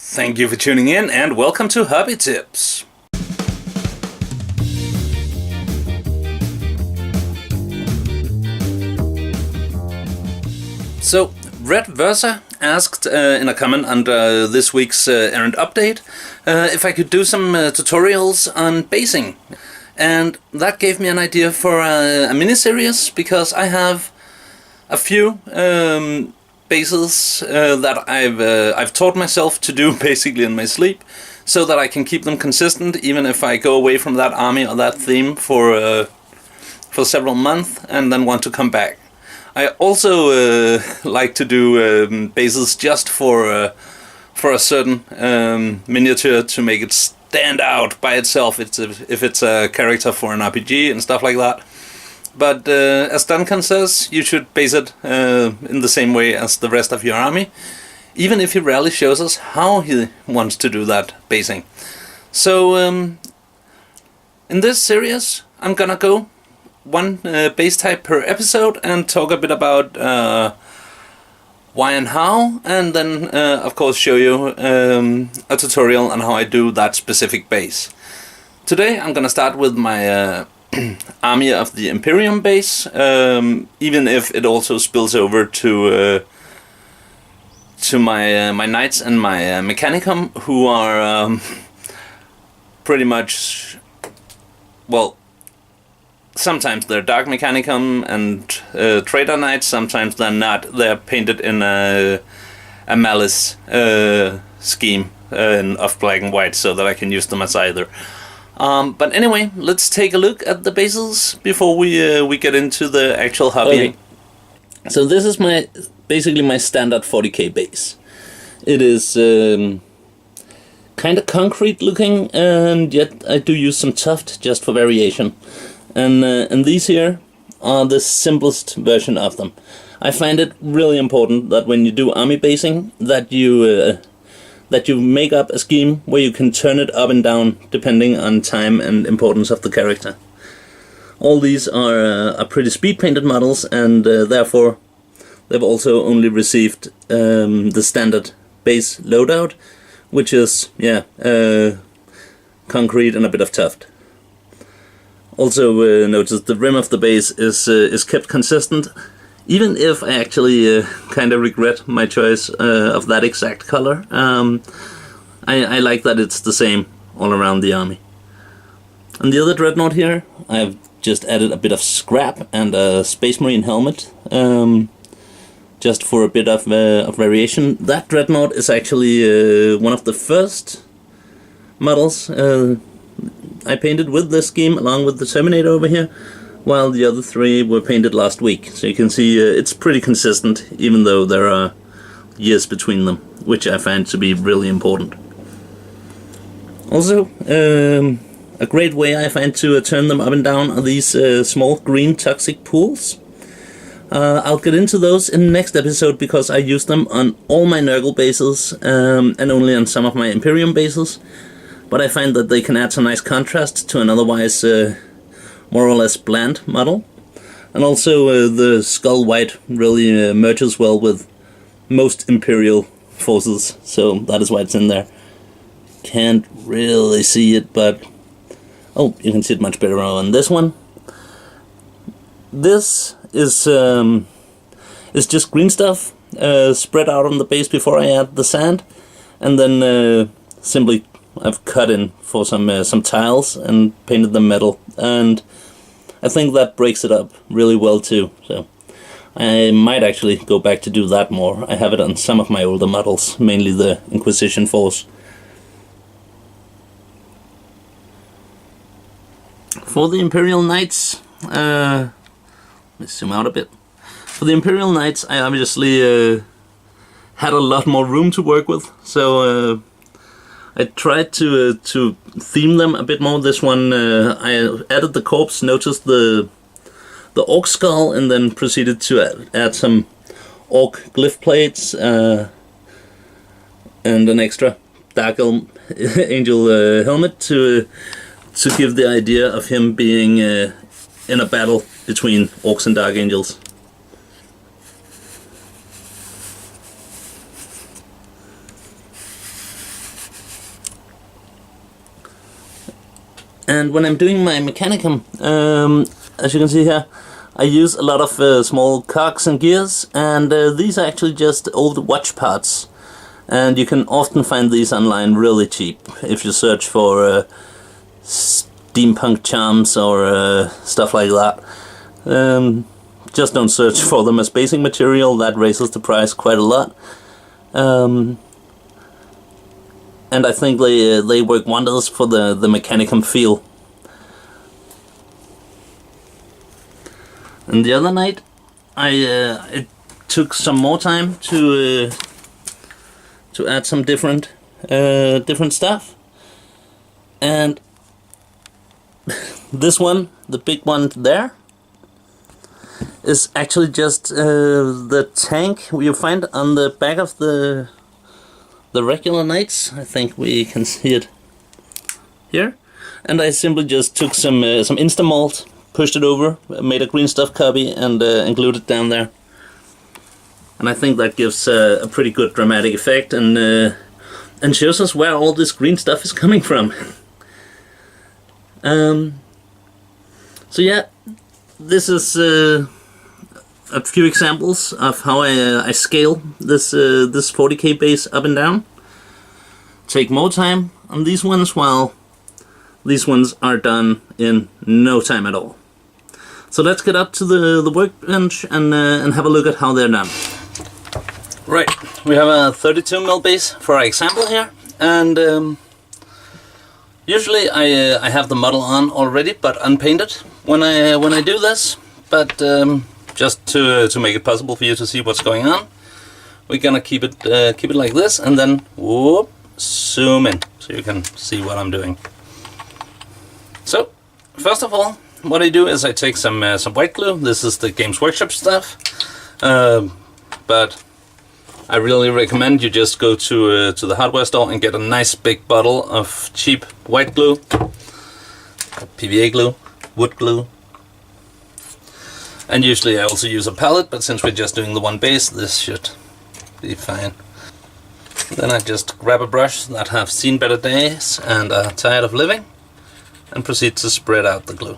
Thank you for tuning in and welcome to Hobby Tips. So, Red Versa asked in a comment under this week's errand update if I could do some tutorials on basing. And that gave me an idea for a mini-series, because I have a few bases that I've taught myself to do basically in my sleep, so that I can keep them consistent even if I go away from that army or that theme for several months and then want to come back. I also like to do bases just for a certain miniature to make it stand out by itself. If it's a character for an RPG and stuff like that. But as Duncan says, you should base it in the same way as the rest of your army, even if he rarely shows us how he wants to do that basing. So in this series, I'm gonna go one base type per episode and talk a bit about why and how, and then of course show you a tutorial on how I do that specific base. Today I'm gonna start with my Army of the Imperium base, even if it also spills over to my knights and my Mechanicum, who are pretty much, well, sometimes they're Dark Mechanicum and Traitor Knights, sometimes they're not. They're painted in a Malice scheme of black and white, so that I can use them as either. But anyway, let's take a look at the bases before we get into the actual hobby. Okay. So this is basically my standard 40k base. It is kind of concrete looking, and yet I do use some tuft just for variation. And these here are the simplest version of them. I find it really important that when you do army basing, that you make up a scheme where you can turn it up and down depending on time and importance of the character. All these are pretty speed painted models, and therefore they've also only received the standard base loadout, which is concrete and a bit of tuft. Also notice the rim of the base is kept consistent, even if I actually kind of regret my choice of that exact color. I like that it's the same all around the army. And the other dreadnought here, I've just added a bit of scrap and a Space Marine helmet, just for a bit of variation. That dreadnought is actually one of the first models I painted with this scheme, along with the Terminator over here, while the other three were painted last week. So you can see it's pretty consistent, even though there are years between them, which I find to be really important. Also, a great way I find to turn them up and down are these small green toxic pools. I'll get into those in the next episode, because I use them on all my Nurgle bases and only on some of my Imperium bases. But I find that they can add some nice contrast to an otherwise more or less bland model. And also the skull white really merges well with most Imperial forces, so that is why it's in there. Can't really see it, but oh, you can see it much better on this one. This is just green stuff spread out on the base before I add the sand, and then simply I've cut in for some tiles and painted them metal, and I think that breaks it up really well too. So I might actually go back to do that more. I have it on some of my older models, mainly the Inquisition Force. For the Imperial Knights, let me zoom out a bit. For the Imperial Knights, I obviously had a lot more room to work with, so I tried to theme them a bit more. This one, I added the corpse, noticed the orc skull, and then proceeded to add some orc glyph plates and an extra Dark Angel helmet to give the idea of him being in a battle between orcs and Dark Angels. And when I'm doing my Mechanicum, as you can see here, I use a lot of small cogs and gears, and these are actually just old watch parts. And you can often find these online really cheap if you search for steampunk charms or stuff like that. Just don't search for them as basic material, that raises the price quite a lot. And I think they work wonders for the Mechanicum feel. And the other night I took some more time to add some different stuff, and this one, the big one there, is actually just the tank you find on the back of the regular Knights. I think we can see it here, and I simply just took some Instamalt, pushed it over, made a green stuff copy, and glued it down there. And I think that gives a pretty good dramatic effect, and shows us where all this green stuff is coming from. So yeah, this is a few examples of how I scale this 40k base up and down. Take more time on these ones, while these ones are done in no time at all. So let's get up to the workbench and have a look at how they're done. Right, we have a 32mm base for our example here, and usually I have the model on already, but unpainted when I do this. But just to make it possible for you to see what's going on, we're gonna keep it like this, and then whoop, zoom in so you can see what I'm doing. So first of all, what I do is I take some white glue. This is the Games Workshop stuff, but I really recommend you just go to the hardware store and get a nice big bottle of cheap white glue, PVA glue, wood glue, and usually I also use a palette, but since we're just doing the one base, this should be fine. Then I just grab a brush that have seen better days and are tired of living, and proceed to spread out the glue.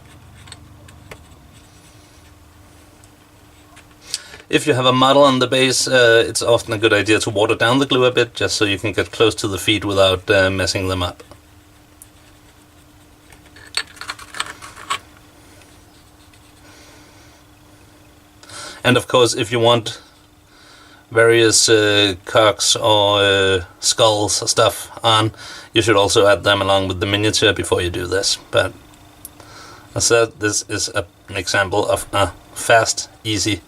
If you have a model on the base, it's often a good idea to water down the glue a bit, just so you can get close to the feet without messing them up. And of course, if you want various cogs or skulls stuff on, you should also add them along with the miniature before you do this. But as I said, this is an example of a fast, easy,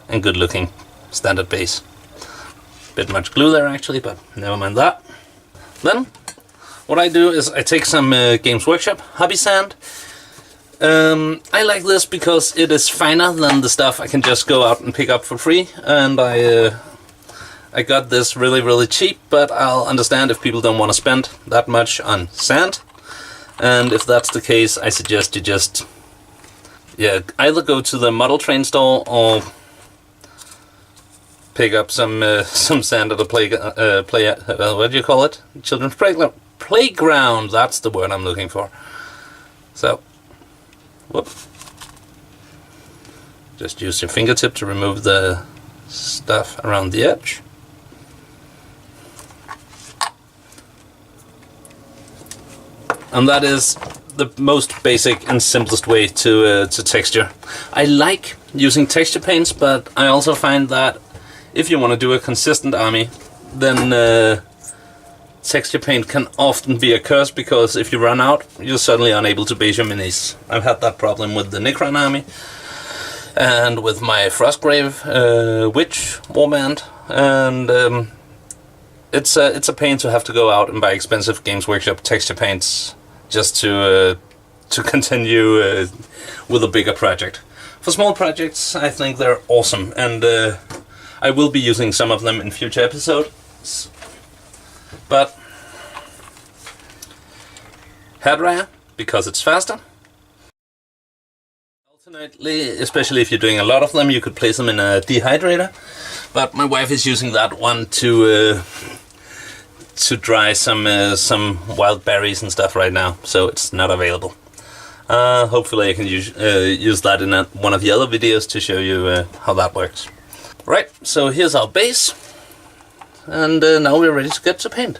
and good looking standard base. Bit much glue there actually, but never mind that. Then what I do is I take some Games Workshop hobby sand. I like this because it is finer than the stuff I can just go out and pick up for free, and I got this really cheap, but I'll understand if people don't want to spend that much on sand. And if that's the case, I suggest you just either go to the model train store or pick up some sand at a what do you call it? Children's playground. That's the word I'm looking for. So, whoop. Just use your fingertip to remove the stuff around the edge. And that is the most basic and simplest way to texture. I like using texture paints, but I also find that if you want to do a consistent army, then texture paint can often be a curse, because if you run out, you're suddenly unable to base your minis. I've had that problem with the Necron army, and with my Frostgrave Witch Warband, and it's a pain to have to go out and buy expensive Games Workshop texture paints just to continue with a bigger project. For small projects, I think they're awesome, and I will be using some of them in future episodes. But hair dryer, because it's faster. Alternately, especially if you're doing a lot of them, you could place them in a dehydrator. But my wife is using that one to to dry some wild berries and stuff right now, so it's not available. Hopefully I can use that in one of the other videos to show you how that works. Right, so here's our base, and now we're ready to get to paint.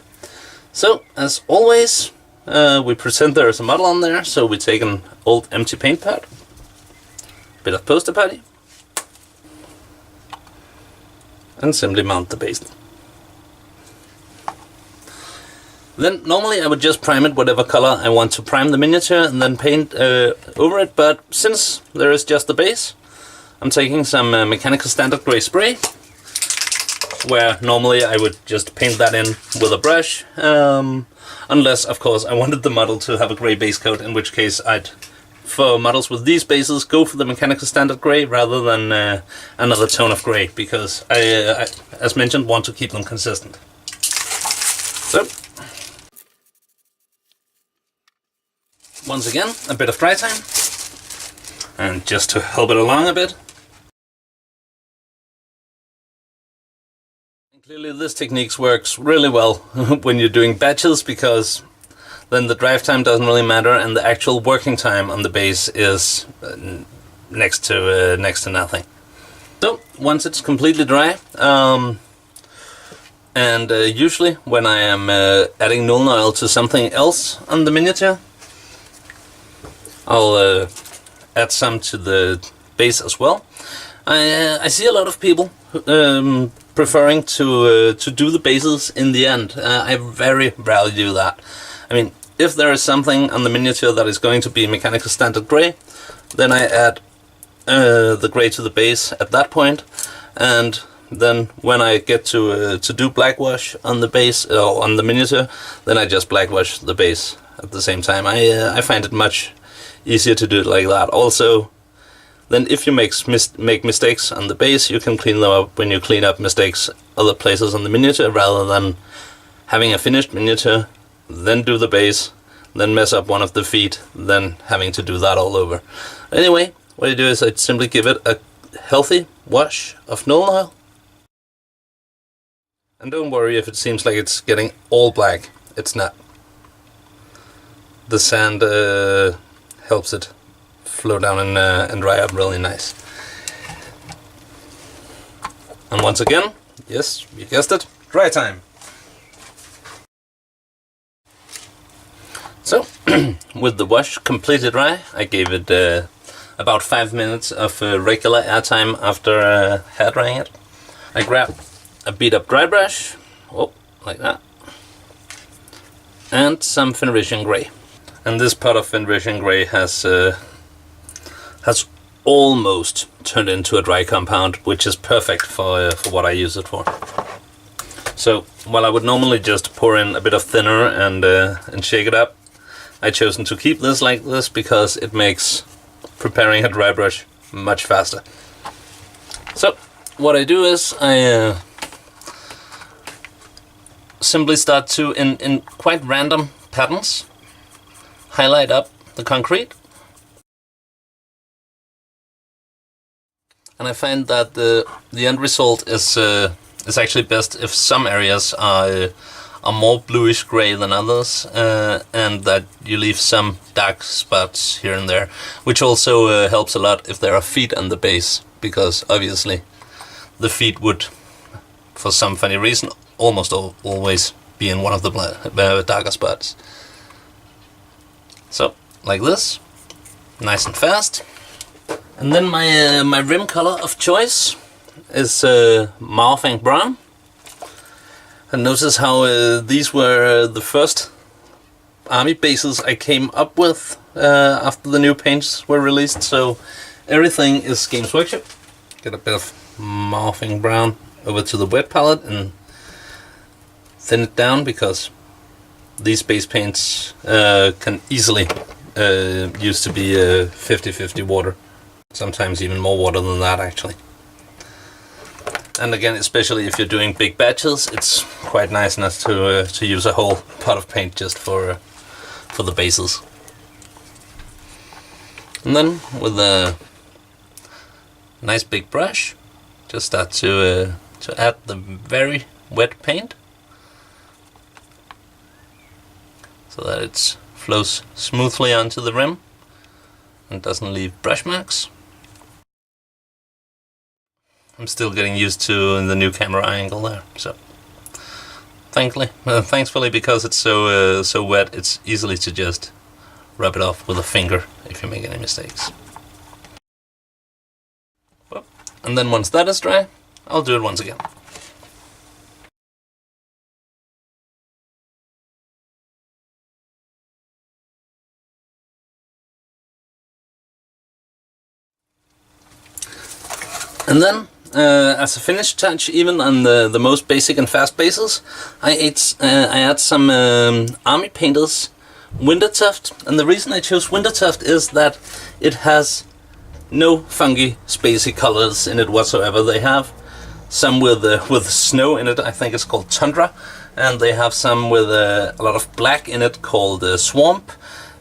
So, as always, we pretend there is a model on there, so we take an old empty paint pot, bit of poster putty, and simply mount the base. Then normally I would just prime it whatever color I want to prime the miniature and then paint over it, but since there is just the base, I'm taking some Mechanical Standard Grey spray, where normally I would just paint that in with a brush, unless of course I wanted the model to have a grey base coat, in which case I'd, for models with these bases, go for the Mechanical Standard Grey rather than another tone of grey, because I, as mentioned, want to keep them consistent. So, once again, a bit of dry time, and just to help it along a bit. And clearly this technique works really well when you're doing batches, because then the drive time doesn't really matter and the actual working time on the base is next to nothing. So once it's completely dry, and usually when I am adding Nuln Oil to something else on the miniature, I'll add some to the base as well. I see a lot of people preferring to do the bases in the end. I very rarely do that. I mean, if there is something on the miniature that is going to be Mechanical Standard Grey, then I add the grey to the base at that point, and then when I get to do black wash on the base or on the miniature, then I just black wash the base at the same time. I find it much easier to do it like that. Also, then if you make mistakes on the base, you can clean them up when you clean up mistakes other places on the miniature, rather than having a finished miniature, then do the base, then mess up one of the feet, then having to do that all over. Anyway, what I do is I simply give it a healthy wash of Nuln Oil. And don't worry if it seems like it's getting all black, it's not. The sand helps it flow down and dry up really nice. And once again, yes, you guessed it, dry time. So, with the wash completely dry, I gave it about 5 minutes of regular air time after hair drying it. I grabbed a beat up dry brush, like that, and some Fenrisian Grey. And this pot of Fenrisian Grey has almost turned into a dry compound, which is perfect for what I use it for. So while I would normally just pour in a bit of thinner and shake it up, I chosen to keep this like this because it makes preparing a dry brush much faster. So what I do is I simply start to, in quite random patterns, highlight up the concrete, and I find that the end result is actually best if some areas are more bluish gray than others, and that you leave some dark spots here and there, which also helps a lot if there are feet on the base, because obviously the feet would, for some funny reason, almost always be in one of the darker spots. So, like this, nice and fast. And then my rim color of choice is Maofeng Brown. And notice how these were the first army bases I came up with after the new paints were released. So everything is Games Workshop. Get a bit of Maofeng Brown over to the wet palette and thin it down, because these base paints can easily used to be 50-50 water, sometimes even more water than that actually. And again, especially if you're doing big batches, it's quite nice not to use a whole pot of paint just for the bases. And then with a nice big brush, just start to add the very wet paint. so that it flows smoothly onto the rim and doesn't leave brush marks. I'm still getting used to the new camera angle there, so thankfully, because it's so wet, it's easily to just rub it off with a finger if you make any mistakes. And then once that is dry, I'll do it once again. And then, as a finish touch, even on the most basic and fast bases, I add some Army Painter's Wintertuft. And the reason I chose Wintertuft is that it has no funky, spacey colors in it whatsoever. They have some with snow in it, I think it's called Tundra, and they have some with a lot of black in it called Swamp.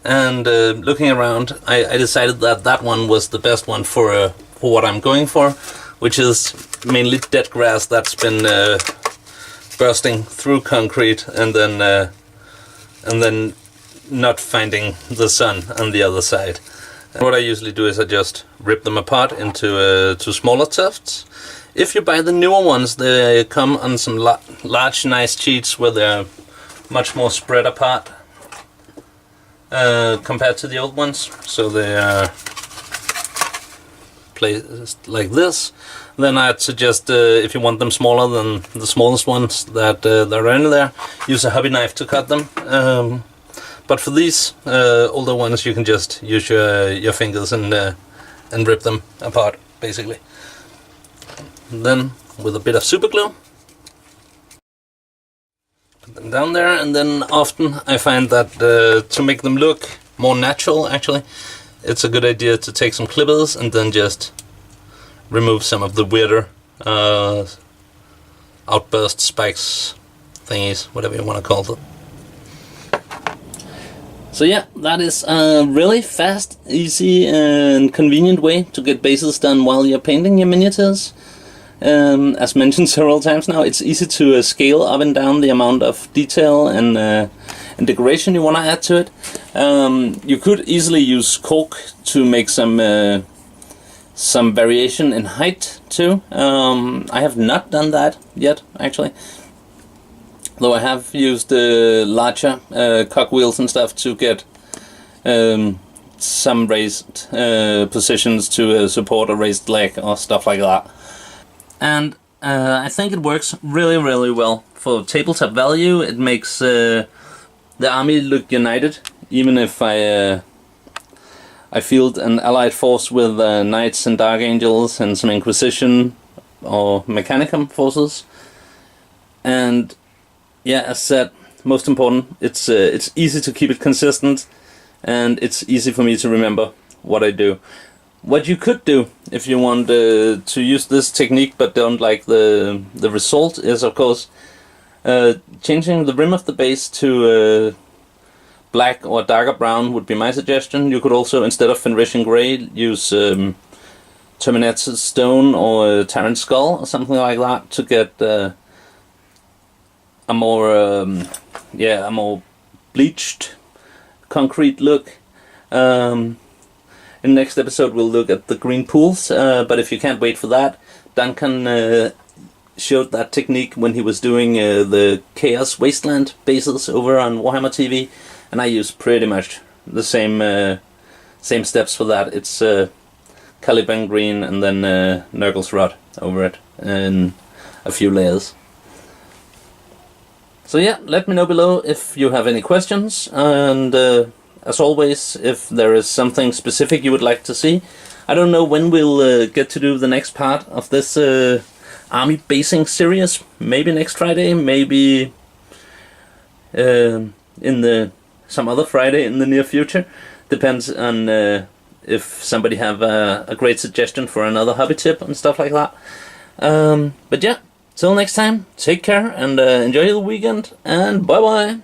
And looking around, I decided that that one was the best one for what I'm going for, which is mainly dead grass that's been bursting through concrete and then not finding the sun on the other side. And what I usually do is I just rip them apart into smaller tufts. If you buy the newer ones, they come on some large, nice sheets where they're much more spread apart compared to the old ones. So they are placed like this. Then I'd suggest, if you want them smaller than the smallest ones that are in there, use a hobby knife to cut them. But for these older ones, you can just use your fingers and rip them apart, basically. And then with a bit of super glue, put them down there, and then often I find that to make them look more natural, actually, it's a good idea to take some clippers and then just remove some of the weirder outburst spikes thingies, whatever you want to call them. So yeah, that is a really fast, easy and convenient way to get bases done while you're painting your miniatures. As mentioned several times now, it's easy to scale up and down the amount of detail and decoration you want to add to it. You could easily use cork to make some variation in height too. I have not done that yet, actually. Though I have used larger cogwheels and stuff to get some raised positions to support a raised leg or stuff like that. And I think it works really, really well. For tabletop value, it makes the army look united, even if I field an allied force with knights and dark angels and some Inquisition or Mechanicum forces. And yeah, as said, most important, it's easy to keep it consistent, and it's easy for me to remember what I do. What you could do if you want to use this technique but don't like the result is, of course, changing the rim of the base to black or darker brown would be my suggestion. You could also, instead of Fenrisian Grey, use Terminated Stone or Tyrant Skull or something like that to get a more bleached concrete look. In the next episode we'll look at the green pools, but if you can't wait for that, Duncan showed that technique when he was doing the Chaos Wasteland bases over on Warhammer TV, and I use pretty much the same steps for that. It's Caliban green and then Nurgle's Rot over it in a few layers. So yeah, let me know below if you have any questions, and as always, if there is something specific you would like to see. I don't know when we'll get to do the next part of this army basing series. Maybe next Friday, maybe some other Friday in the near future. Depends on if somebody have a great suggestion for another hobby tip and stuff like that. But yeah, till next time, take care and enjoy the weekend, and bye bye!